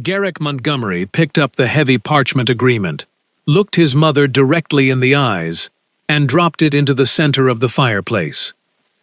Garrick Montgomery picked up the heavy parchment agreement, looked his mother directly in the eyes, and dropped it into the center of the fireplace.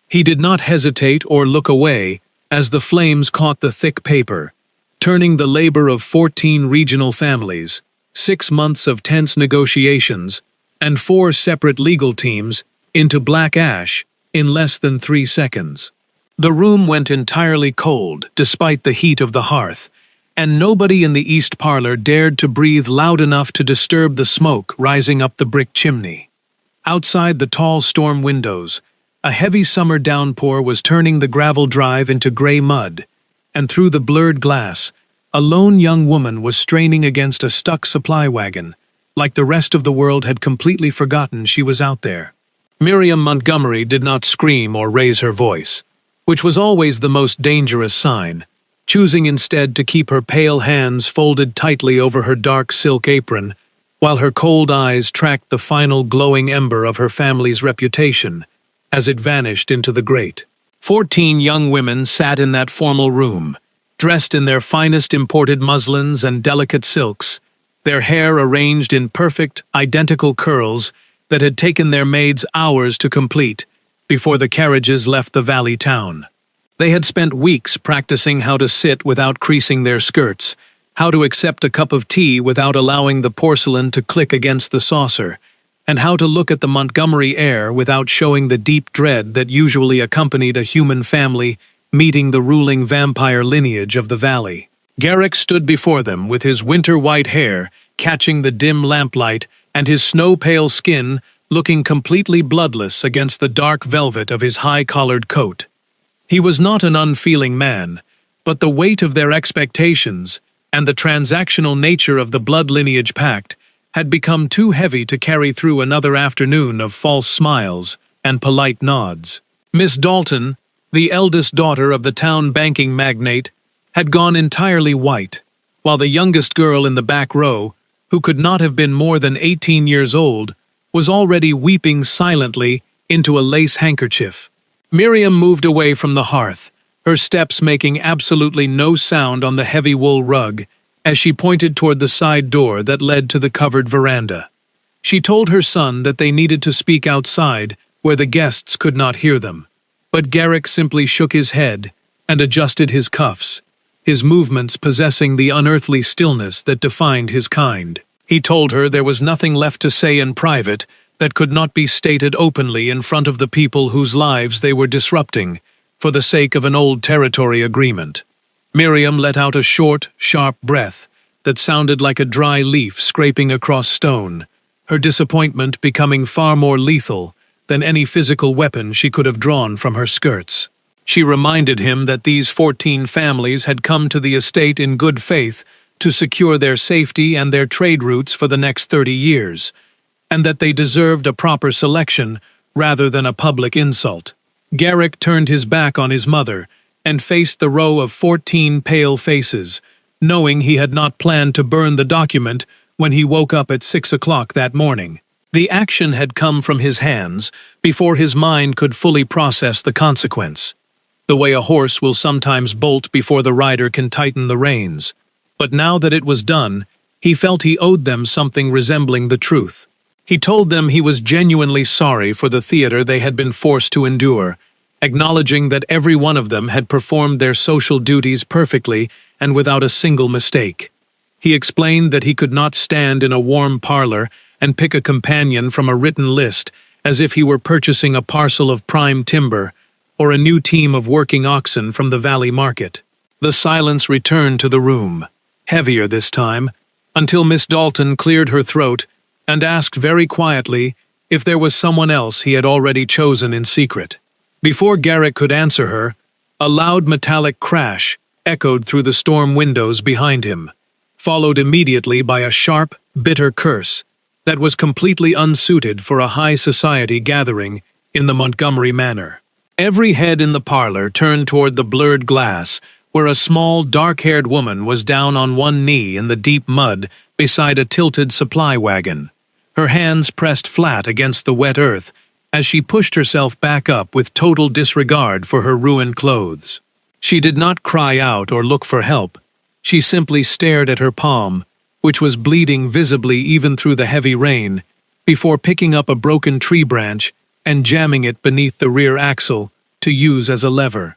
He did not hesitate or look away as the flames caught the thick paper, turning the labor of 14 regional families, 6 months of tense negotiations, and 4 separate legal teams into black ash in less than 3 seconds. The room went entirely cold despite the heat of the hearth, and nobody in the east parlor dared to breathe loud enough to disturb the smoke rising up the brick chimney. Outside the tall storm windows, a heavy summer downpour was turning the gravel drive into gray mud, and through the blurred glass, a lone young woman was straining against a stuck supply wagon, like the rest of the world had completely forgotten she was out there. Miriam Montgomery did not scream or raise her voice, which was always the most dangerous sign, choosing instead to keep her pale hands folded tightly over her dark silk apron, while her cold eyes tracked the final glowing ember of her family's reputation as it vanished into the grate. 14 young women sat in that formal room, dressed in their finest imported muslins and delicate silks, their hair arranged in perfect, identical curls that had taken their maids hours to complete before the carriages left the valley town. They had spent weeks practicing how to sit without creasing their skirts, how to accept a cup of tea without allowing the porcelain to click against the saucer, and how to look at the Montgomery heir without showing the deep dread that usually accompanied a human family meeting the ruling vampire lineage of the valley. Garrick stood before them with his winter-white hair catching the dim lamplight and his snow-pale skin looking completely bloodless against the dark velvet of his high-collared coat. He was not an unfeeling man, but the weight of their expectations and the transactional nature of the blood lineage pact had become too heavy to carry through another afternoon of false smiles and polite nods. Miss Dalton, the eldest daughter of the town banking magnate, had gone entirely white, while the youngest girl in the back row, who could not have been more than 18 years old, was already weeping silently into a lace handkerchief. Miriam moved away from the hearth, her steps making absolutely no sound on the heavy wool rug, as she pointed toward the side door that led to the covered veranda. She told her son that they needed to speak outside, where the guests could not hear them. But Garrick simply shook his head and adjusted his cuffs, his movements possessing the unearthly stillness that defined his kind. He told her there was nothing left to say in private that could not be stated openly in front of the people whose lives they were disrupting, for the sake of an old territory agreement. Miriam let out a short, sharp breath that sounded like a dry leaf scraping across stone, her disappointment becoming far more lethal than any physical weapon she could have drawn from her skirts. She reminded him that these 14 families had come to the estate in good faith to secure their safety and their trade routes for the next 30 years, and that they deserved a proper selection rather than a public insult. Garrick turned his back on his mother and faced the row of 14 pale faces, knowing he had not planned to burn the document when he woke up at 6 o'clock that morning. The action had come from his hands before his mind could fully process the consequence, the way a horse will sometimes bolt before the rider can tighten the reins. But now that it was done, he felt he owed them something resembling the truth. He told them he was genuinely sorry for the theater they had been forced to endure, acknowledging that every one of them had performed their social duties perfectly and without a single mistake. He explained that he could not stand in a warm parlor and pick a companion from a written list as if he were purchasing a parcel of prime timber or a new team of working oxen from the valley market. The silence returned to the room, heavier this time, until Miss Dalton cleared her throat and asked very quietly if there was someone else he had already chosen in secret. Before Garrick could answer her, a loud metallic crash echoed through the storm windows behind him, followed immediately by a sharp, bitter curse that was completely unsuited for a high society gathering in the Montgomery manor. Every head in the parlor turned toward the blurred glass, where a small, dark-haired woman was down on one knee in the deep mud beside a tilted supply wagon, her hands pressed flat against the wet earth as she pushed herself back up with total disregard for her ruined clothes. She did not cry out or look for help, She simply stared at her palm, which was bleeding visibly even through the heavy rain, before picking up a broken tree branch and jamming it beneath the rear axle to use as a lever.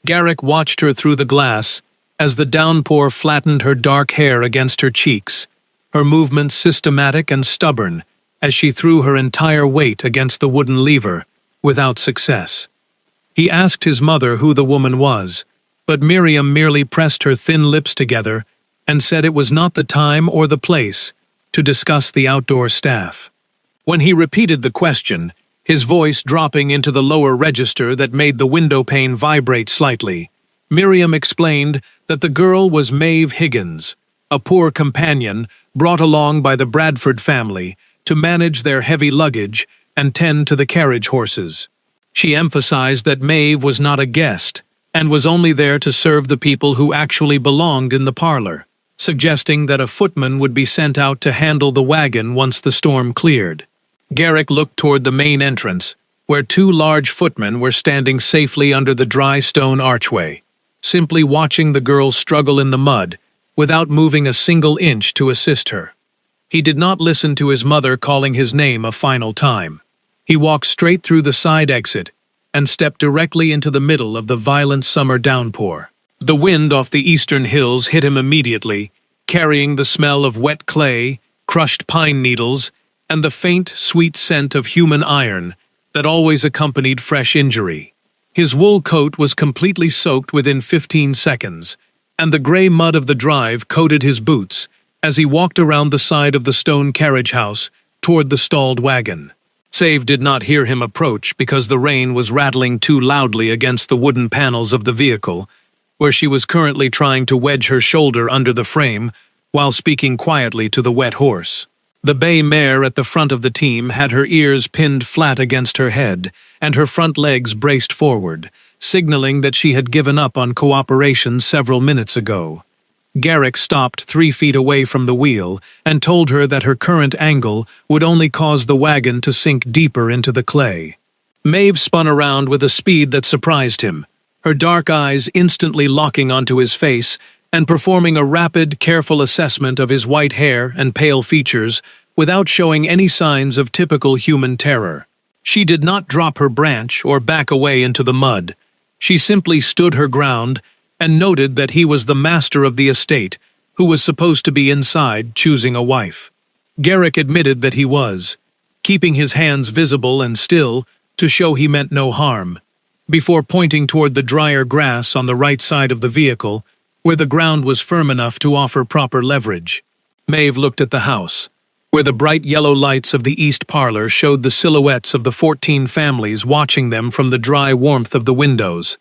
Garrick watched her through the glass as the downpour flattened her dark hair against her cheeks, her movements systematic and stubborn as she threw her entire weight against the wooden lever, without success. He asked his mother who the woman was, but Miriam merely pressed her thin lips together and said it was not the time or the place to discuss the outdoor staff. When he repeated the question, his voice dropping into the lower register that made the window pane vibrate slightly, Miriam explained that the girl was Maeve Higgins, a poor companion brought along by the Bradford family to manage their heavy luggage and tend to the carriage horses. She emphasized that Maeve was not a guest and was only there to serve the people who actually belonged in the parlor, suggesting that a footman would be sent out to handle the wagon once the storm cleared. Garrick looked toward the main entrance, where two large footmen were standing safely under the dry stone archway, simply watching the girl struggle in the mud, without moving a single inch to assist her. He did not listen to his mother calling his name a final time. He walked straight through the side exit and stepped directly into the middle of the violent summer downpour. The wind off the eastern hills hit him immediately, carrying the smell of wet clay, crushed pine needles, and the faint, sweet scent of human iron that always accompanied fresh injury. His wool coat was completely soaked within 15 seconds, and the gray mud of the drive coated his boots as he walked around the side of the stone carriage house toward the stalled wagon. Maeve did not hear him approach because the rain was rattling too loudly against the wooden panels of the vehicle, where she was currently trying to wedge her shoulder under the frame while speaking quietly to the wet horse. The bay mare at the front of the team had her ears pinned flat against her head and her front legs braced forward, signaling that she had given up on cooperation several minutes ago. Garrick stopped 3 feet away from the wheel and told her that her current angle would only cause the wagon to sink deeper into the clay. Maeve spun around with a speed that surprised him, her dark eyes instantly locking onto his face and performing a rapid, careful assessment of his white hair and pale features without showing any signs of typical human terror. She did not drop her branch or back away into the mud. She simply stood her ground and noted that he was the master of the estate, who was supposed to be inside choosing a wife. Garrick admitted that he was, keeping his hands visible and still to show he meant no harm, before pointing toward the drier grass on the right side of the vehicle, where the ground was firm enough to offer proper leverage. Maeve looked at the house, where the bright yellow lights of the east parlor showed the silhouettes of the 14 families watching them from the dry warmth of the windows,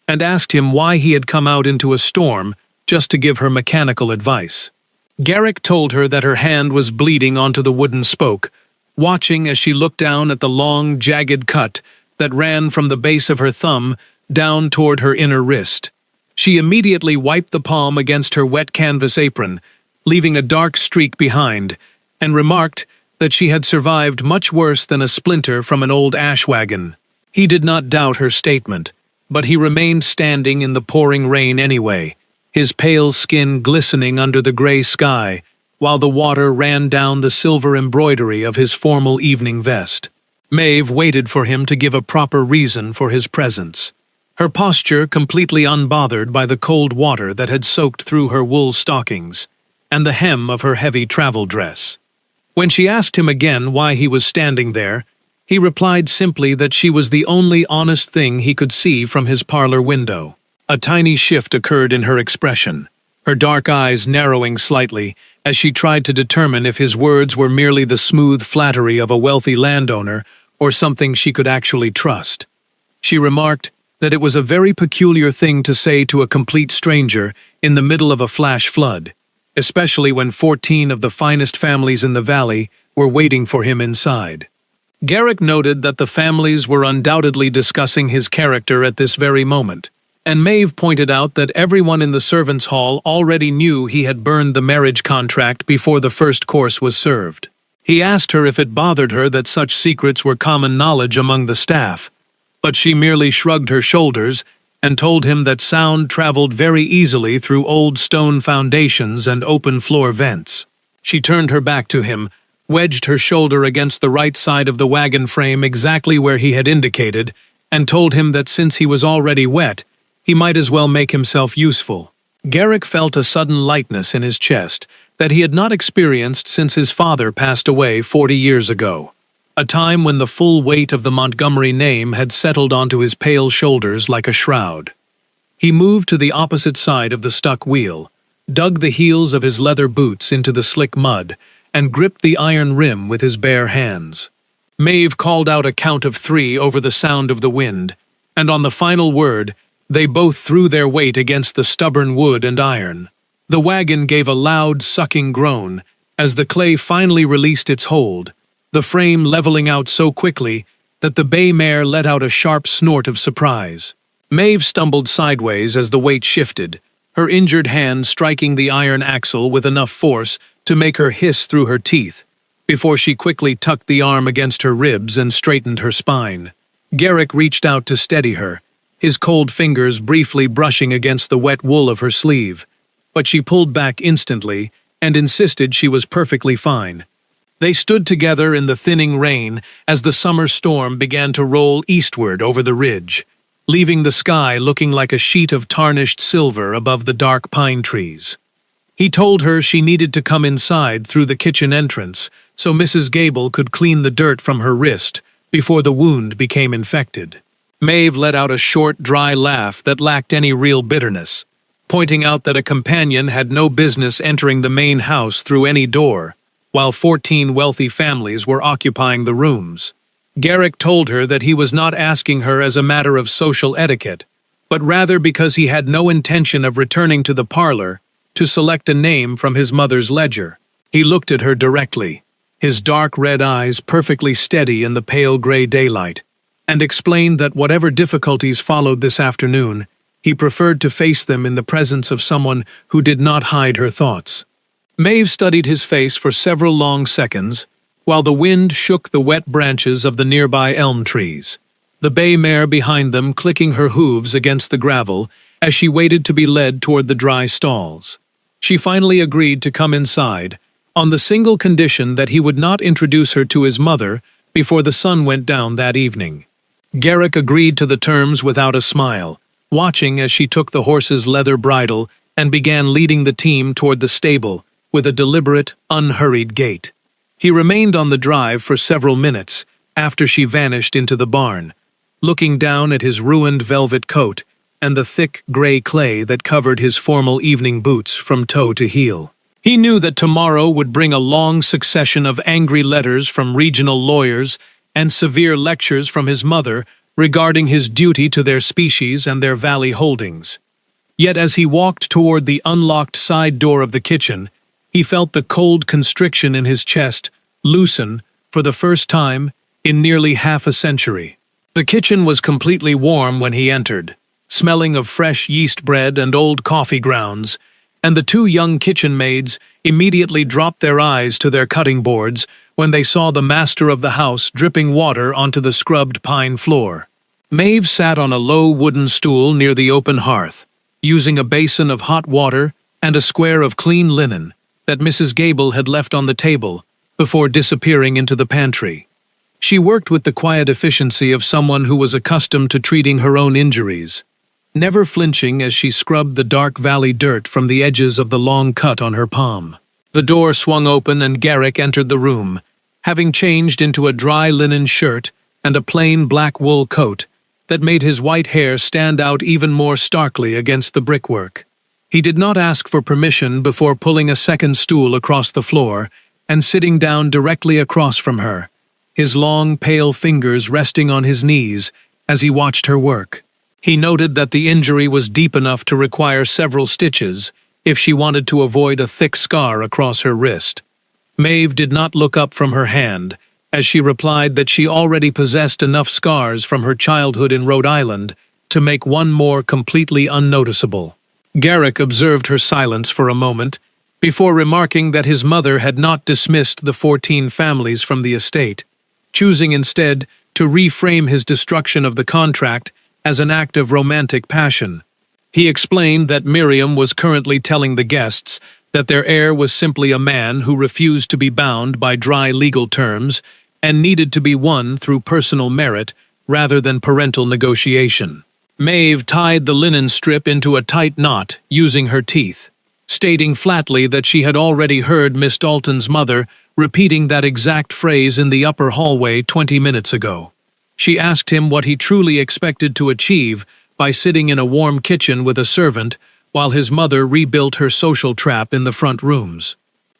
and asked him why he had come out into a storm just to give her mechanical advice. Garrick told her that her hand was bleeding onto the wooden spoke, watching as she looked down at the long, jagged cut that ran from the base of her thumb down toward her inner wrist. She immediately wiped the palm against her wet canvas apron, leaving a dark streak behind, and remarked that she had survived much worse than a splinter from an old ash wagon. He did not doubt her statement, but he remained standing in the pouring rain anyway, his pale skin glistening under the gray sky, while the water ran down the silver embroidery of his formal evening vest. Maeve waited for him to give a proper reason for his presence, her posture completely unbothered by the cold water that had soaked through her wool stockings and the hem of her heavy travel dress. When she asked him again why he was standing there, he replied simply that she was the only honest thing he could see from his parlor window. A tiny shift occurred in her expression, her dark eyes narrowing slightly as she tried to determine if his words were merely the smooth flattery of a wealthy landowner or something she could actually trust. She remarked that it was a very peculiar thing to say to a complete stranger in the middle of a flash flood, especially when 14 of the finest families in the valley were waiting for him inside. Garrick noted that the families were undoubtedly discussing his character at this very moment, and Maeve pointed out that everyone in the servants' hall already knew he had burned the marriage contract before the first course was served. He asked her if it bothered her that such secrets were common knowledge among the staff, but she merely shrugged her shoulders and told him that sound traveled very easily through old stone foundations and open floor vents. She turned her back to him, wedged her shoulder against the right side of the wagon frame exactly where he had indicated, and told him that since he was already wet, he might as well make himself useful. Garrick felt a sudden lightness in his chest that he had not experienced since his father passed away 40 years ago, a time when the full weight of the Montgomery name had settled onto his pale shoulders like a shroud. He moved to the opposite side of the stuck wheel, dug the heels of his leather boots into the slick mud, and gripped the iron rim with his bare hands. Maeve called out a count of 3 over the sound of the wind, and on the final word, they both threw their weight against the stubborn wood and iron. The wagon gave a loud, sucking groan as the clay finally released its hold, the frame leveling out so quickly that the bay mare let out a sharp snort of surprise. Maeve stumbled sideways as the weight shifted, her injured hand striking the iron axle with enough force to make her hiss through her teeth, before she quickly tucked the arm against her ribs and straightened her spine. Garrick reached out to steady her, his cold fingers briefly brushing against the wet wool of her sleeve, but she pulled back instantly and insisted she was perfectly fine. They stood together in the thinning rain as the summer storm began to roll eastward over the ridge, leaving the sky looking like a sheet of tarnished silver above the dark pine trees. He told her she needed to come inside through the kitchen entrance so Mrs. Gable could clean the dirt from her wrist before the wound became infected. Maeve let out a short, dry laugh that lacked any real bitterness, pointing out that a companion had no business entering the main house through any door, while 14 wealthy families were occupying the rooms. Garrick told her that he was not asking her as a matter of social etiquette, but rather because he had no intention of returning to the parlor to select a name from his mother's ledger. He looked at her directly, his dark red eyes perfectly steady in the pale gray daylight, and explained that whatever difficulties followed this afternoon, he preferred to face them in the presence of someone who did not hide her thoughts. Maeve studied his face for several long seconds, while the wind shook the wet branches of the nearby elm trees, the bay mare behind them clicking her hooves against the gravel as she waited to be led toward the dry stalls. She finally agreed to come inside, on the single condition that he would not introduce her to his mother before the sun went down that evening. Garrick agreed to the terms without a smile, watching as she took the horse's leather bridle and began leading the team toward the stable with a deliberate, unhurried gait. He remained on the drive for several minutes after she vanished into the barn, looking down at his ruined velvet coat and the thick gray clay that covered his formal evening boots from toe to heel. He knew that tomorrow would bring a long succession of angry letters from regional lawyers and severe lectures from his mother regarding his duty to their species and their valley holdings. Yet as he walked toward the unlocked side door of the kitchen, he felt the cold constriction in his chest loosen for the first time in nearly half a century. The kitchen was completely warm when he entered, smelling of fresh yeast bread and old coffee grounds, and the 2 young kitchen maids immediately dropped their eyes to their cutting boards when they saw the master of the house dripping water onto the scrubbed pine floor. Maeve sat on a low wooden stool near the open hearth, using a basin of hot water and a square of clean linen that Mrs. Gable had left on the table before disappearing into the pantry. She worked with the quiet efficiency of someone who was accustomed to treating her own injuries, never flinching as she scrubbed the dark valley dirt from the edges of the long cut on her palm. The door swung open and Garrick entered the room, having changed into a dry linen shirt and a plain black wool coat that made his white hair stand out even more starkly against the brickwork. He did not ask for permission before pulling a second stool across the floor and sitting down directly across from her, his long, pale fingers resting on his knees as he watched her work. He noted that the injury was deep enough to require several stitches if she wanted to avoid a thick scar across her wrist. Maeve did not look up from her hand as she replied that she already possessed enough scars from her childhood in Rhode Island to make one more completely unnoticeable. Garrick observed her silence for a moment before remarking that his mother had not dismissed the 14 families from the estate, choosing instead to reframe his destruction of the contract as an act of romantic passion. He explained that Miriam was currently telling the guests that their heir was simply a man who refused to be bound by dry legal terms and needed to be won through personal merit rather than parental negotiation. Maeve tied the linen strip into a tight knot using her teeth, stating flatly that she had already heard Miss Dalton's mother repeating that exact phrase in the upper hallway 20 minutes ago. She asked him what he truly expected to achieve by sitting in a warm kitchen with a servant while his mother rebuilt her social trap in the front rooms.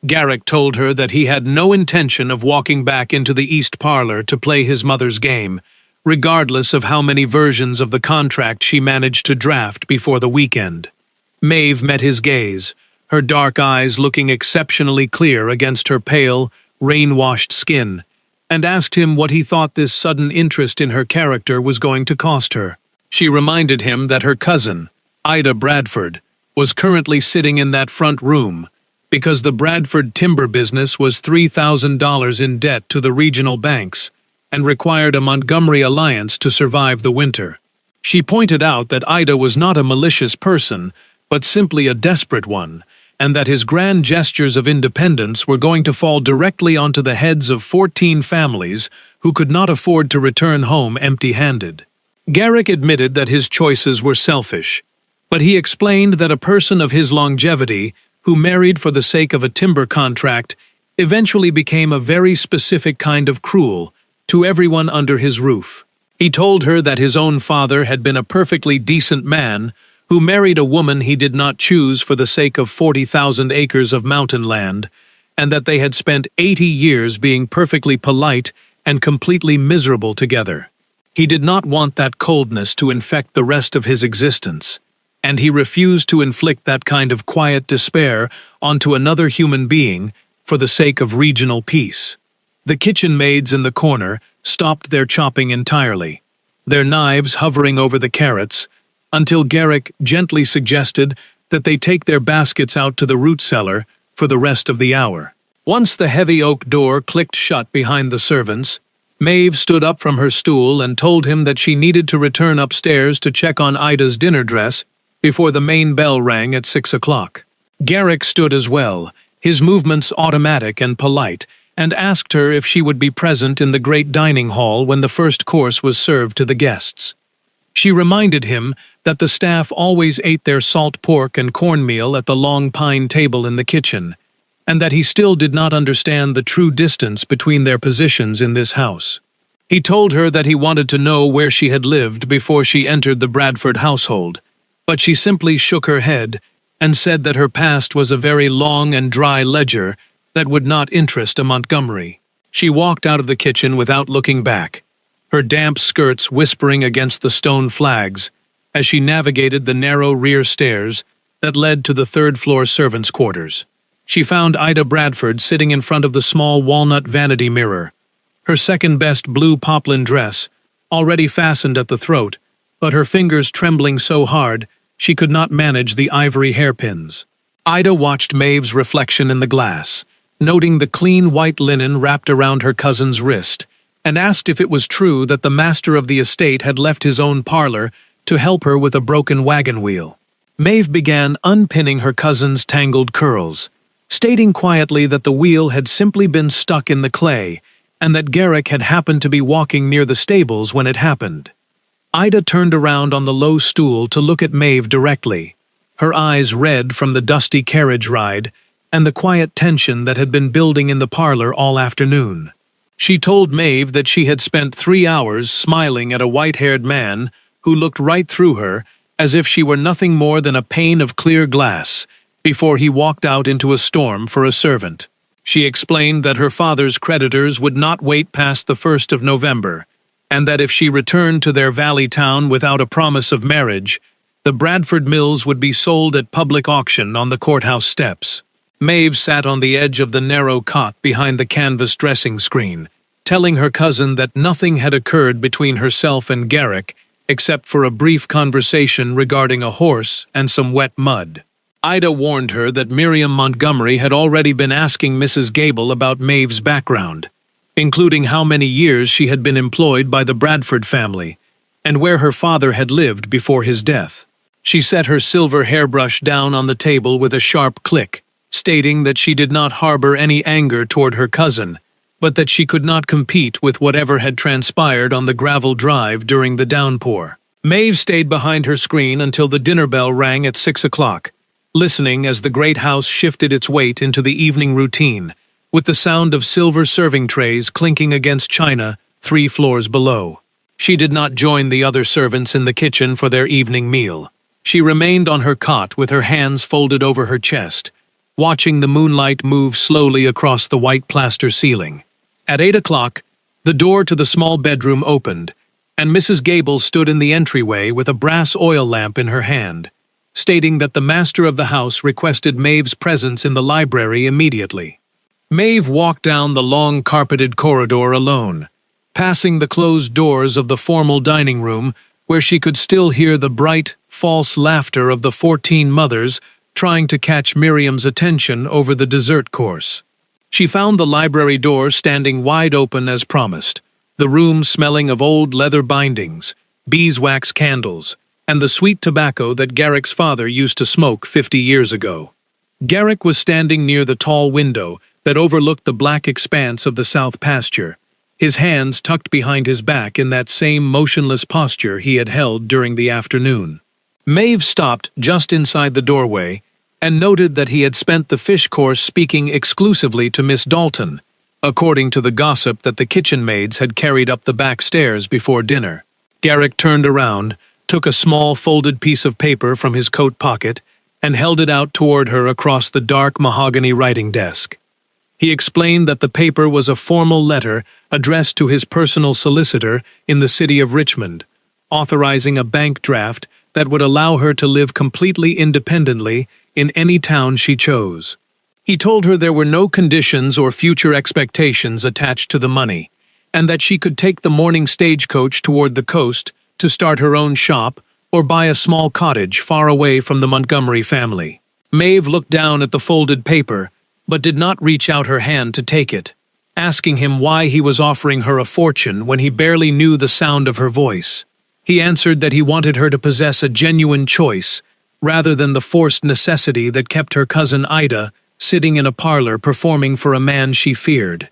Garrick told her that he had no intention of walking back into the East Parlor to play his mother's game, regardless of how many versions of the contract she managed to draft before the weekend. Maeve met his gaze, her dark eyes looking exceptionally clear against her pale, rain-washed skin, and asked him what he thought this sudden interest in her character was going to cost her. She reminded him that her cousin, Ida Bradford, was currently sitting in that front room because the Bradford timber business was $3,000 in debt to the regional banks and required a Montgomery alliance to survive the winter. She pointed out that Ida was not a malicious person, but simply a desperate one, and that his grand gestures of independence were going to fall directly onto the heads of 14 families who could not afford to return home empty-handed. Garrick admitted that his choices were selfish, but he explained that a person of his longevity, who married for the sake of a timber contract, eventually became a very specific kind of cruel to everyone under his roof. He told her that his own father had been a perfectly decent man who married a woman he did not choose for the sake of 40,000 acres of mountain land, and that they had spent 80 years being perfectly polite and completely miserable together. He did not want that coldness to infect the rest of his existence, and he refused to inflict that kind of quiet despair onto another human being for the sake of regional peace. The kitchen maids in the corner stopped their chopping entirely, their knives hovering over the carrots, until Garrick gently suggested that they take their baskets out to the root cellar for the rest of the hour. Once the heavy oak door clicked shut behind the servants, Maeve stood up from her stool and told him that she needed to return upstairs to check on Ida's dinner dress before the main bell rang at 6 o'clock. Garrick stood as well, his movements automatic and polite, and asked her if she would be present in the great dining hall when the first course was served to the guests. She reminded him that the staff always ate their salt pork and cornmeal at the long pine table in the kitchen, and that he still did not understand the true distance between their positions in this house. He told her that he wanted to know where she had lived before she entered the Bradford household, but she simply shook her head and said that her past was a very long and dry ledger that would not interest a Montgomery. She walked out of the kitchen without looking back, her damp skirts whispering against the stone flags as she navigated the narrow rear stairs that led to the third-floor servants' quarters. She found Ida Bradford sitting in front of the small walnut vanity mirror, her second-best blue poplin dress, already fastened at the throat, but her fingers trembling so hard she could not manage the ivory hairpins. Ida watched Maeve's reflection in the glass, noting the clean white linen wrapped around her cousin's wrist, and asked if it was true that the master of the estate had left his own parlor to help her with a broken wagon wheel. Maeve began unpinning her cousin's tangled curls, stating quietly that the wheel had simply been stuck in the clay and that Garrick had happened to be walking near the stables when it happened. Ida turned around on the low stool to look at Maeve directly, her eyes red from the dusty carriage ride and the quiet tension that had been building in the parlor all afternoon. She told Maeve that she had spent 3 hours smiling at a white-haired man who looked right through her as if she were nothing more than a pane of clear glass before he walked out into a storm for a servant. She explained that her father's creditors would not wait past the 1st of November, and that if she returned to their valley town without a promise of marriage, the Bradford mills would be sold at public auction on the courthouse steps. Maeve sat on the edge of the narrow cot behind the canvas dressing screen, telling her cousin that nothing had occurred between herself and Garrick except for a brief conversation regarding a horse and some wet mud. Ida warned her that Miriam Montgomery had already been asking Mrs. Gable about Maeve's background, including how many years she had been employed by the Bradford family, and where her father had lived before his death. She set her silver hairbrush down on the table with a sharp click, stating that she did not harbor any anger toward her cousin, but that she could not compete with whatever had transpired on the gravel drive during the downpour. Maeve stayed behind her screen until the dinner bell rang at 6 o'clock, listening as the great house shifted its weight into the evening routine, with the sound of silver serving trays clinking against china 3 floors below. She did not join the other servants in the kitchen for their evening meal. She remained on her cot with her hands folded over her chest, watching the moonlight move slowly across the white plaster ceiling. At 8 o'clock, the door to the small bedroom opened, and Mrs. Gable stood in the entryway with a brass oil lamp in her hand, stating that the master of the house requested Maeve's presence in the library immediately. Maeve walked down the long carpeted corridor alone, passing the closed doors of the formal dining room where she could still hear the bright, false laughter of the 14 mothers trying to catch Miriam's attention over the dessert course. She found the library door standing wide open as promised, the room smelling of old leather bindings, beeswax candles, and the sweet tobacco that Garrick's father used to smoke 50 years ago. Garrick was standing near the tall window that overlooked the black expanse of the south pasture, his hands tucked behind his back in that same motionless posture he had held during the afternoon. Maeve stopped just inside the doorway and noted that he had spent the fish course speaking exclusively to Miss Dalton, according to the gossip that the kitchen maids had carried up the back stairs before dinner. Garrick turned around, took a small folded piece of paper from his coat pocket, and held it out toward her across the dark mahogany writing desk. He explained that the paper was a formal letter addressed to his personal solicitor in the city of Richmond, authorizing a bank draft that would allow her to live completely independently in any town she chose. He told her there were no conditions or future expectations attached to the money, and that she could take the morning stagecoach toward the coast to start her own shop or buy a small cottage far away from the Montgomery family. Maeve looked down at the folded paper, but did not reach out her hand to take it, asking him why he was offering her a fortune when he barely knew the sound of her voice. He answered that he wanted her to possess a genuine choice, rather than the forced necessity that kept her cousin Ida sitting in a parlor performing for a man she feared.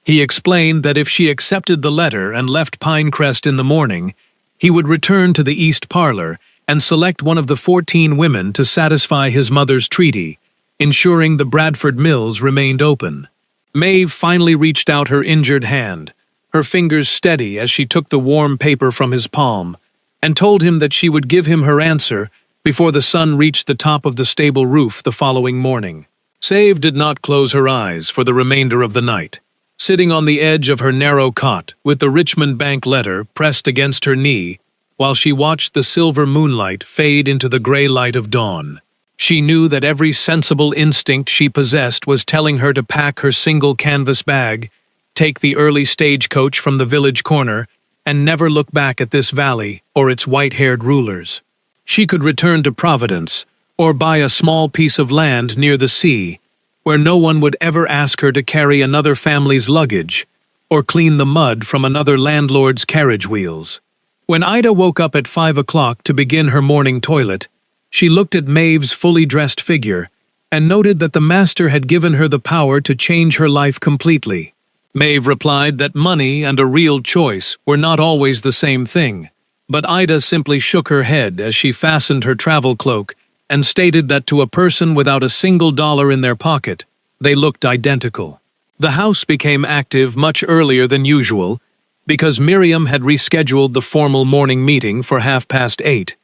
He explained that if she accepted the letter and left Pinecrest in the morning, he would return to the east parlor and select one of the 14 women to satisfy his mother's treaty, ensuring the Bradford Mills remained open. Maeve finally reached out her injured hand, her fingers steady as she took the warm paper from his palm, and told him that she would give him her answer before the sun reached the top of the stable roof the following morning. Maeve did not close her eyes for the remainder of the night. Sitting on the edge of her narrow cot with the Richmond Bank letter pressed against her knee while she watched the silver moonlight fade into the gray light of dawn. She knew that every sensible instinct she possessed was telling her to pack her single canvas bag, take the early stagecoach from the village corner, and never look back at this valley or its white-haired rulers. She could return to Providence, or buy a small piece of land near the sea, where no one would ever ask her to carry another family's luggage, or clean the mud from another landlord's carriage wheels. When Ida woke up at 5 o'clock to begin her morning toilet, she looked at Maeve's fully dressed figure and noted that the master had given her the power to change her life completely. Maeve replied that money and a real choice were not always the same thing, but Ida simply shook her head as she fastened her travel cloak and stated that to a person without a single dollar in their pocket, they looked identical. The house became active much earlier than usual because Miriam had rescheduled the formal morning meeting for 8:30,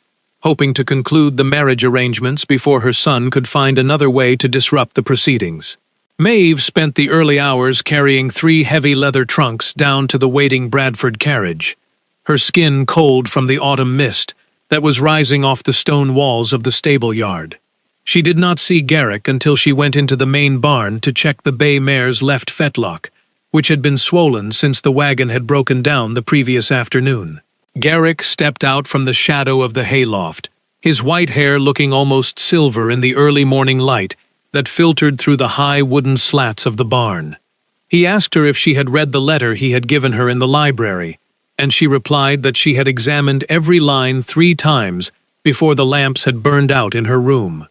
hoping to conclude the marriage arrangements before her son could find another way to disrupt the proceedings. Maeve spent the early hours carrying 3 heavy leather trunks down to the waiting Bradford carriage, her skin cold from the autumn mist that was rising off the stone walls of the stable yard. She did not see Garrick until she went into the main barn to check the bay mare's left fetlock, which had been swollen since the wagon had broken down the previous afternoon. Garrick stepped out from the shadow of the hayloft, his white hair looking almost silver in the early morning light that filtered through the high wooden slats of the barn. He asked her if she had read the letter he had given her in the library, and she replied that she had examined every line 3 times before the lamps had burned out in her room.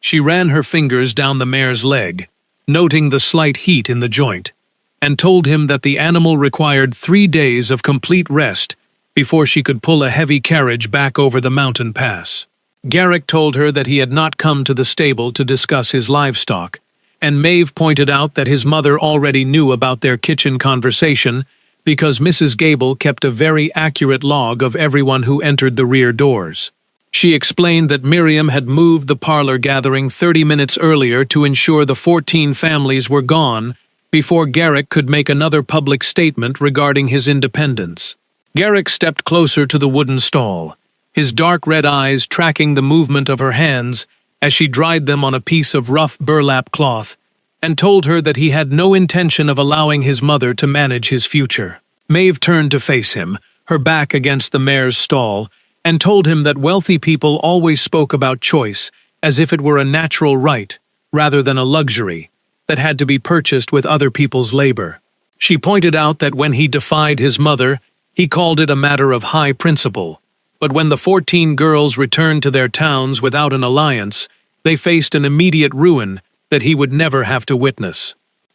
She ran her fingers down the mare's leg, noting the slight heat in the joint, and told him that the animal required 3 days of complete rest before she could pull a heavy carriage back over the mountain pass. Garrick told her that he had not come to the stable to discuss his livestock, and Maeve pointed out that his mother already knew about their kitchen conversation because Mrs. Gable kept a very accurate log of everyone who entered the rear doors. She explained that Miriam had moved the parlor gathering 30 minutes earlier to ensure the 14 families were gone before Garrick could make another public statement regarding his independence. Garrick stepped closer to the wooden stall, his dark red eyes tracking the movement of her hands as she dried them on a piece of rough burlap cloth, and told her that he had no intention of allowing his mother to manage his future. Maeve turned to face him, her back against the mare's stall, and told him that wealthy people always spoke about choice as if it were a natural right, rather than a luxury, that had to be purchased with other people's labor. She pointed out that when he defied his mother, he called it a matter of high principle, but when the 14 girls returned to their towns without an alliance, they faced an immediate ruin that he would never have to witness.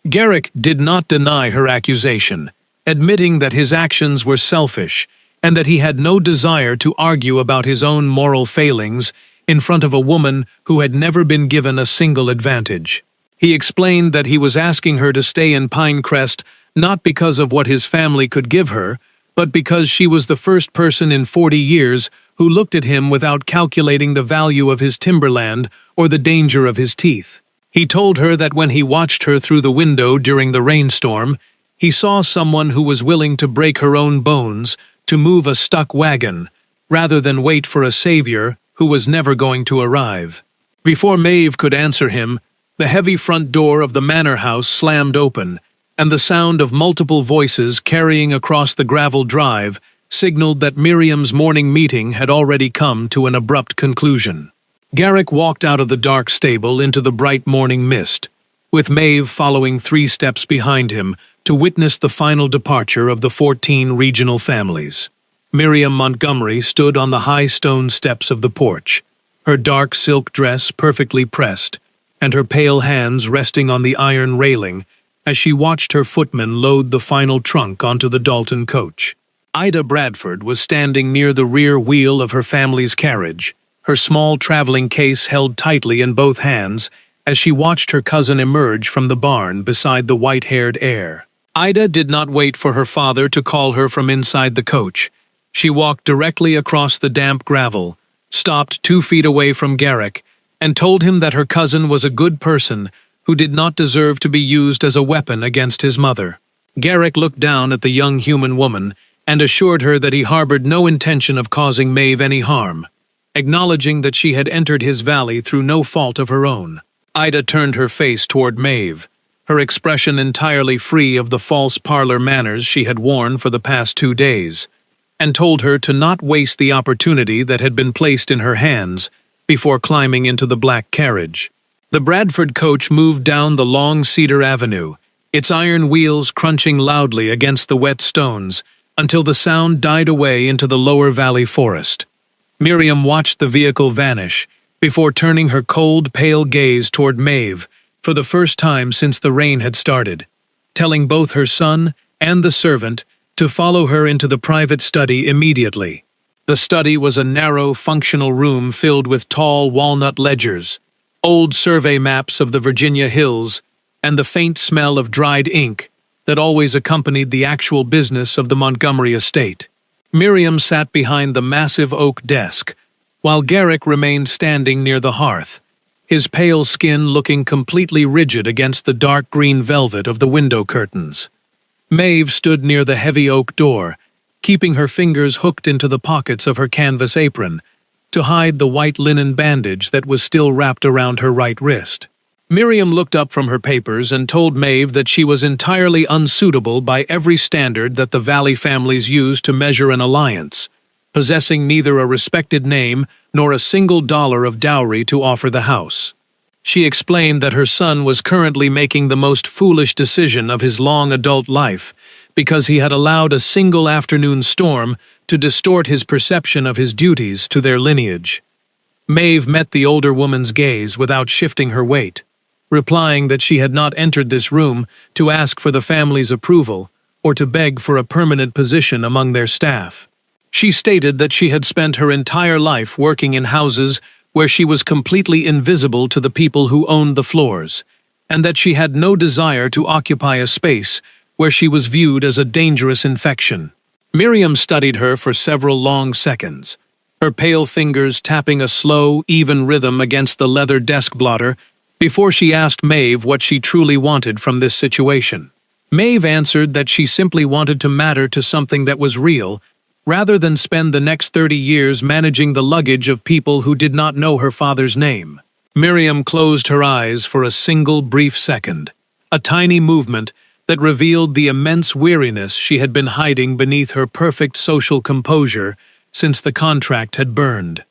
Garrick did not deny her accusation, admitting that his actions were selfish and that he had no desire to argue about his own moral failings in front of a woman who had never been given a single advantage. He explained that he was asking her to stay in Pinecrest not because of what his family could give her, but because she was the first person in 40 years who looked at him without calculating the value of his timberland or the danger of his teeth. He told her that when he watched her through the window during the rainstorm, he saw someone who was willing to break her own bones to move a stuck wagon, rather than wait for a savior who was never going to arrive. Before Maeve could answer him, the heavy front door of the manor house slammed open, and the sound of multiple voices carrying across the gravel drive signaled that Miriam's morning meeting had already come to an abrupt conclusion. Garrick walked out of the dark stable into the bright morning mist, with Maeve following 3 steps behind him to witness the final departure of the 14 regional families. Miriam Montgomery stood on the high stone steps of the porch, her dark silk dress perfectly pressed, and her pale hands resting on the iron railing as she watched her footman load the final trunk onto the Dalton coach. Ida Bradford was standing near the rear wheel of her family's carriage, her small traveling case held tightly in both hands as she watched her cousin emerge from the barn beside the white-haired heir. Ida did not wait for her father to call her from inside the coach. She walked directly across the damp gravel, stopped 2 feet away from Garrick, and told him that her cousin was a good person who did not deserve to be used as a weapon against his mother. Garrick looked down at the young human woman and assured her that he harbored no intention of causing Maeve any harm, acknowledging that she had entered his valley through no fault of her own. Ida turned her face toward Maeve, her expression entirely free of the false parlor manners she had worn for the past 2 days, and told her to not waste the opportunity that had been placed in her hands before climbing into the black carriage. The Bradford coach moved down the long cedar avenue, its iron wheels crunching loudly against the wet stones until the sound died away into the lower valley forest. Miriam watched the vehicle vanish before turning her cold, pale gaze toward Maeve for the first time since the rain had started, telling both her son and the servant to follow her into the private study immediately. The study was a narrow, functional room filled with tall walnut ledgers, old survey maps of the Virginia hills, and the faint smell of dried ink that always accompanied the actual business of the Montgomery estate. Miriam sat behind the massive oak desk, while Garrick remained standing near the hearth, his pale skin looking completely rigid against the dark green velvet of the window curtains. Maeve stood near the heavy oak door, keeping her fingers hooked into the pockets of her canvas apron to hide the white linen bandage that was still wrapped around her right wrist. Miriam looked up from her papers and told Maeve that she was entirely unsuitable by every standard that the Valley families use to measure an alliance, possessing neither a respected name nor a single dollar of dowry to offer the house. She explained that her son was currently making the most foolish decision of his long adult life because he had allowed a single afternoon storm to distort his perception of his duties to their lineage. Maeve met the older woman's gaze without shifting her weight, replying that she had not entered this room to ask for the family's approval or to beg for a permanent position among their staff. She stated that she had spent her entire life working in houses where she was completely invisible to the people who owned the floors, and that she had no desire to occupy a space where she was viewed as a dangerous infection. Miriam studied her for several long seconds, her pale fingers tapping a slow, even rhythm against the leather desk blotter, before she asked Maeve what she truly wanted from this situation. Maeve answered that she simply wanted to matter to something that was real, rather than spend the next 30 years managing the luggage of people who did not know her father's name. Miriam closed her eyes for a single brief second, a tiny movement that revealed the immense weariness she had been hiding beneath her perfect social composure since the contract had burned.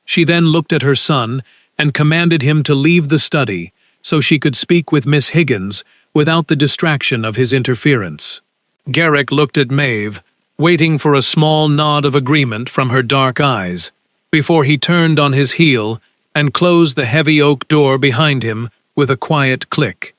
She then looked at her son and commanded him to leave the study so she could speak with Miss Higgins without the distraction of his interference. Garrick looked at Maeve, waiting for a small nod of agreement from her dark eyes, before he turned on his heel and closed the heavy oak door behind him with a quiet click.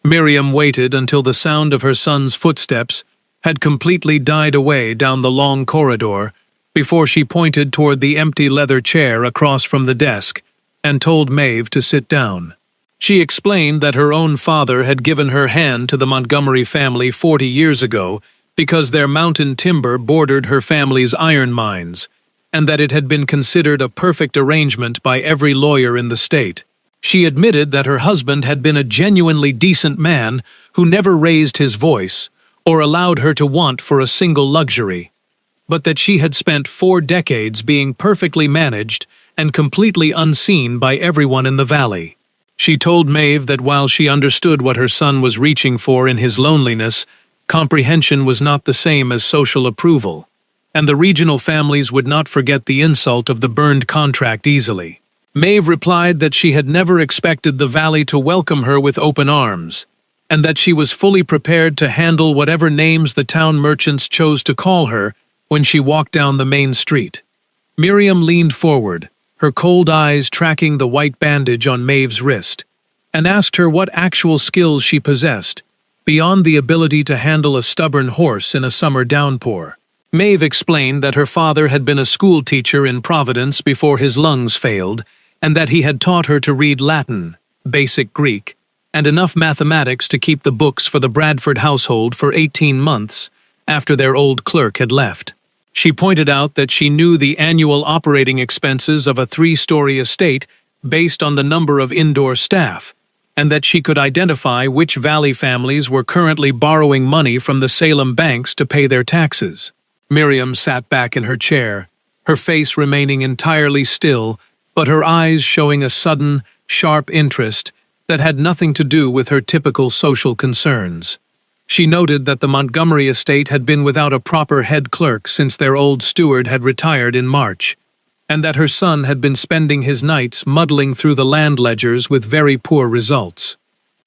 Miriam waited until the sound of her son's footsteps had completely died away down the long corridor before she pointed toward the empty leather chair across from the desk and told Maeve to sit down. She explained that her own father had given her hand to the Montgomery family 40 years ago because their mountain timber bordered her family's iron mines, and that it had been considered a perfect arrangement by every lawyer in the state. She admitted that her husband had been a genuinely decent man who never raised his voice or allowed her to want for a single luxury, but that she had spent 4 decades being perfectly managed and completely unseen by everyone in the valley. She told Maeve that while she understood what her son was reaching for in his loneliness, comprehension was not the same as social approval, and the regional families would not forget the insult of the burned contract easily. Maeve replied that she had never expected the valley to welcome her with open arms, and that she was fully prepared to handle whatever names the town merchants chose to call her when she walked down the main street. Miriam leaned forward, her cold eyes tracking the white bandage on Maeve's wrist, and asked her what actual skills she possessed, beyond the ability to handle a stubborn horse in a summer downpour. Maeve explained that her father had been a school teacher in Providence before his lungs failed, and that he had taught her to read Latin, basic Greek, and enough mathematics to keep the books for the Bradford household for 18 months after their old clerk had left. She pointed out that she knew the annual operating expenses of a 3-story estate based on the number of indoor staff, and that she could identify which valley families were currently borrowing money from the Salem banks to pay their taxes. Miriam sat back in her chair, her face remaining entirely still, but her eyes showing a sudden, sharp interest that had nothing to do with her typical social concerns. She noted that the Montgomery estate had been without a proper head clerk since their old steward had retired in March, and that her son had been spending his nights muddling through the land ledgers with very poor results.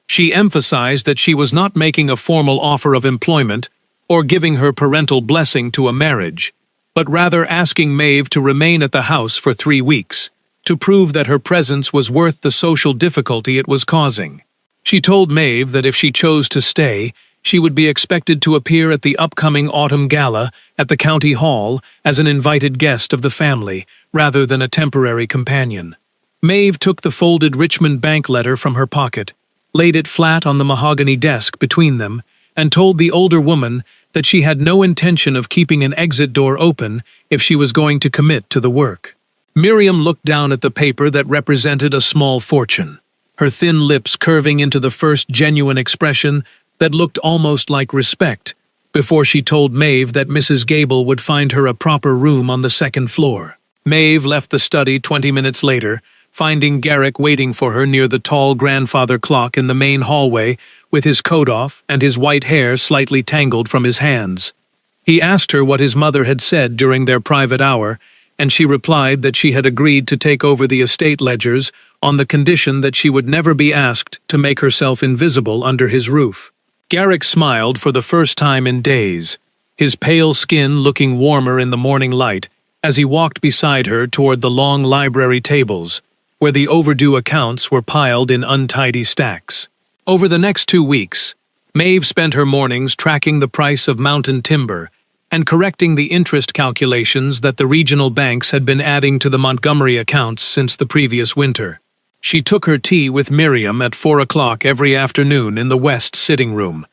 She emphasized that she was not making a formal offer of employment or giving her parental blessing to a marriage, but rather asking Maeve to remain at the house for 3 weeks, to prove that her presence was worth the social difficulty it was causing. She told Maeve that if she chose to stay, she would be expected to appear at the upcoming autumn gala at the county hall as an invited guest of the family, rather than a temporary companion. Maeve took the folded Richmond Bank letter from her pocket, laid it flat on the mahogany desk between them, and told the older woman that she had no intention of keeping an exit door open if she was going to commit to the work. Miriam looked down at the paper that represented a small fortune, her thin lips curving into the first genuine expression that looked almost like respect, before she told Maeve that Mrs. Gable would find her a proper room on the 2nd floor. Maeve left the study 20 minutes later, finding Garrick waiting for her near the tall grandfather clock in the main hallway with his coat off and his white hair slightly tangled from his hands. He asked her what his mother had said during their private hour, and she replied that she had agreed to take over the estate ledgers on the condition that she would never be asked to make herself invisible under his roof. Garrick smiled for the first time in days, his pale skin looking warmer in the morning light as he walked beside her toward the long library tables, where the overdue accounts were piled in untidy stacks. Over the next 2 weeks, Maeve spent her mornings tracking the price of mountain timber and correcting the interest calculations that the regional banks had been adding to the Montgomery accounts since the previous winter. She took her tea with Miriam at 4 o'clock every afternoon in the West sitting room,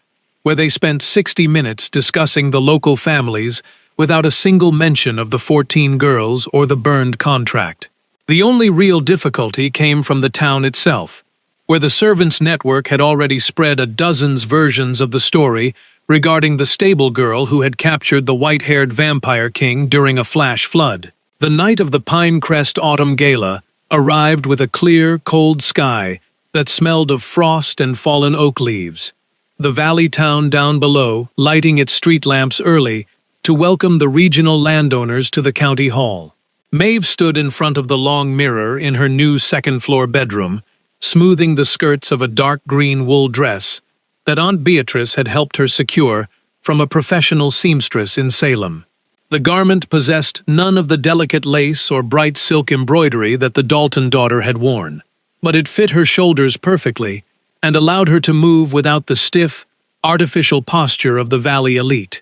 where they spent 60 minutes discussing the local families without a single mention of the 14 girls or the burned contract. The only real difficulty came from the town itself, where the servants' network had already spread a dozen's versions of the story regarding the stable girl who had captured the white-haired vampire king during a flash flood. The night of the Pinecrest Autumn Gala arrived with a clear, cold sky that smelled of frost and fallen oak leaves. The valley town down below lighting its street lamps early to welcome the regional landowners to the county hall. Maeve stood in front of the long mirror in her new second-floor bedroom, smoothing the skirts of a dark green wool dress that Aunt Beatrice had helped her secure from a professional seamstress in Salem. The garment possessed none of the delicate lace or bright silk embroidery that the Dalton daughter had worn, but it fit her shoulders perfectly and allowed her to move without the stiff, artificial posture of the valley elite.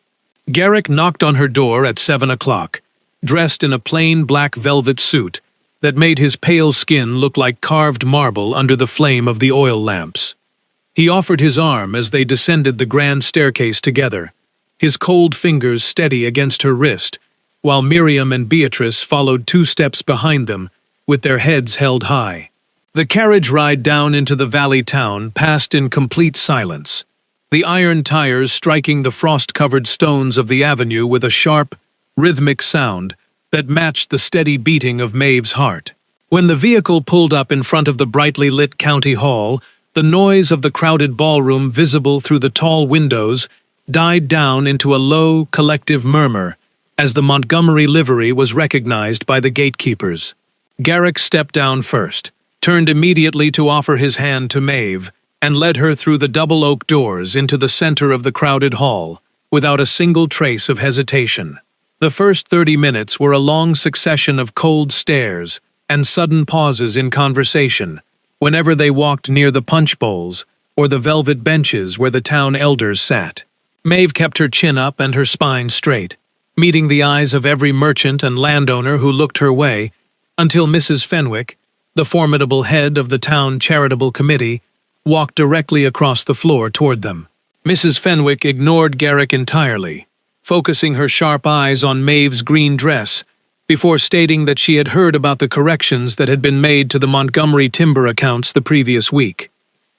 Garrick knocked on her door at 7 o'clock, dressed in a plain black velvet suit that made his pale skin look like carved marble under the flame of the oil lamps. He offered his arm as they descended the grand staircase together, his cold fingers steady against her wrist, while Miriam and Beatrice followed 2 steps behind them, with their heads held high. The carriage ride down into the valley town passed in complete silence, the iron tires striking the frost-covered stones of the avenue with a sharp, rhythmic sound that matched the steady beating of Maeve's heart. When the vehicle pulled up in front of the brightly lit county hall, the noise of the crowded ballroom visible through the tall windows died down into a low, collective murmur as the Montgomery livery was recognized by the gatekeepers. Garrick stepped down first, turned immediately to offer his hand to Maeve, and led her through the double oak doors into the center of the crowded hall, without a single trace of hesitation. The first 30 minutes were a long succession of cold stares and sudden pauses in conversation, whenever they walked near the punch bowls or the velvet benches where the town elders sat. Maeve kept her chin up and her spine straight, meeting the eyes of every merchant and landowner who looked her way, until Mrs. Fenwick, the formidable head of the town charitable committee, walked directly across the floor toward them. Mrs. Fenwick ignored Garrick entirely, focusing her sharp eyes on Maeve's green dress, before stating that she had heard about the corrections that had been made to the Montgomery timber accounts the previous week.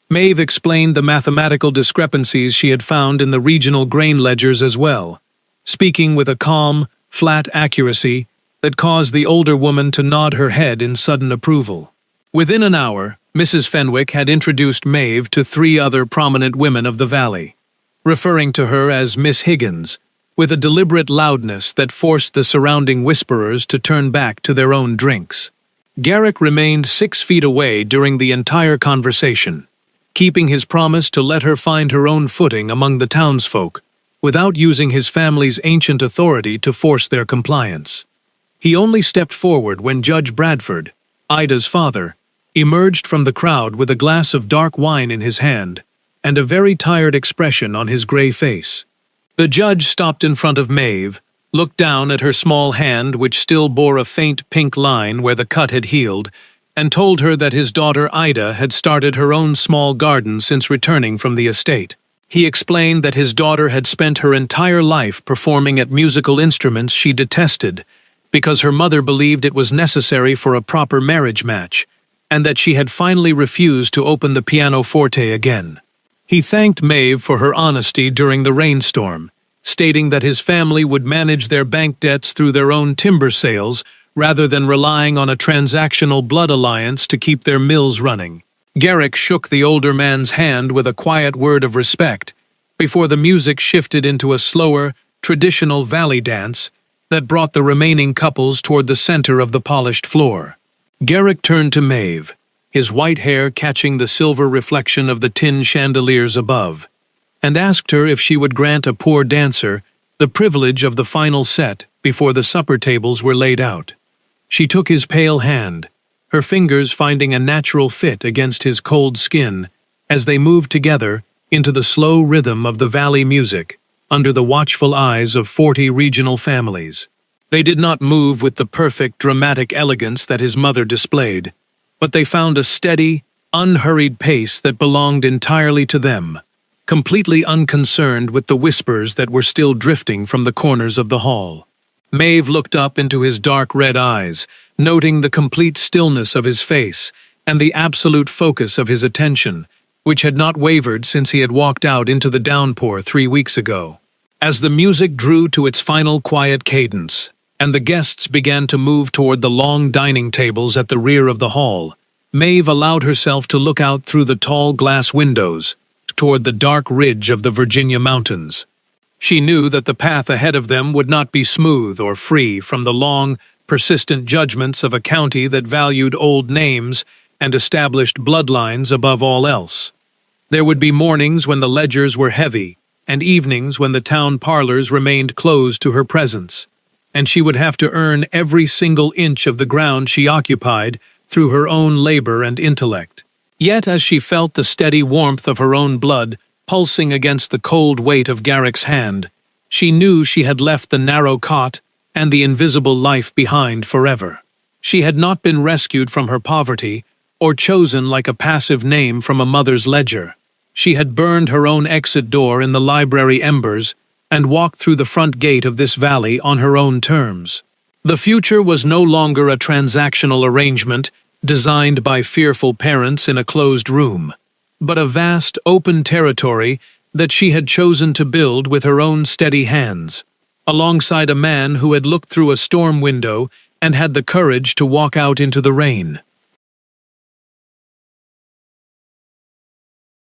Maeve explained the mathematical discrepancies she had found in the regional grain ledgers as well, speaking with a calm, flat accuracy that caused the older woman to nod her head in sudden approval. Within an hour, Mrs. Fenwick had introduced Maeve to 3 other prominent women of the valley, referring to her as Miss Higgins, with a deliberate loudness that forced the surrounding whisperers to turn back to their own drinks. Garrick remained 6 feet away during the entire conversation, keeping his promise to let her find her own footing among the townsfolk, without using his family's ancient authority to force their compliance. He only stepped forward when Judge Bradford, Ida's father, emerged from the crowd with a glass of dark wine in his hand and a very tired expression on his gray face. The judge stopped in front of Maeve, looked down at her small hand which still bore a faint pink line where the cut had healed, and told her that his daughter Ida had started her own small garden since returning from the estate. He explained that his daughter had spent her entire life performing at musical instruments she detested, because her mother believed it was necessary for a proper marriage match, and that she had finally refused to open the pianoforte again. He thanked Maeve for her honesty during the rainstorm, stating that his family would manage their bank debts through their own timber sales rather than relying on a transactional blood alliance to keep their mills running. Garrick shook the older man's hand with a quiet word of respect, before the music shifted into a slower, traditional valley dance, that brought the remaining couples toward the center of the polished floor. Garrick turned to Maeve, his white hair catching the silver reflection of the tin chandeliers above, and asked her if she would grant a poor dancer the privilege of the final set before the supper tables were laid out. She took his pale hand, her fingers finding a natural fit against his cold skin as they moved together into the slow rhythm of the valley music under the watchful eyes of 40 regional families. They did not move with the perfect dramatic elegance that his mother displayed, but they found a steady, unhurried pace that belonged entirely to them, completely unconcerned with the whispers that were still drifting from the corners of the hall. Maeve looked up into his dark red eyes, noting the complete stillness of his face and the absolute focus of his attention, which had not wavered since he had walked out into the downpour 3 weeks ago. As the music drew to its final quiet cadence, and the guests began to move toward the long dining tables at the rear of the hall, Maeve allowed herself to look out through the tall glass windows toward the dark ridge of the Virginia mountains. She knew that the path ahead of them would not be smooth or free from the long, persistent judgments of a county that valued old names and established bloodlines above all else. There would be mornings when the ledgers were heavy, and evenings when the town parlors remained closed to her presence, and she would have to earn every single inch of the ground she occupied through her own labor and intellect. Yet as she felt the steady warmth of her own blood pulsing against the cold weight of Garrick's hand, she knew she had left the narrow cot and the invisible life behind forever. She had not been rescued from her poverty or chosen like a passive name from a mother's ledger. She had burned her own exit door in the library embers and walked through the front gate of this valley on her own terms. The future was no longer a transactional arrangement designed by fearful parents in a closed room, but a vast, open territory that she had chosen to build with her own steady hands, alongside a man who had looked through a storm window and had the courage to walk out into the rain.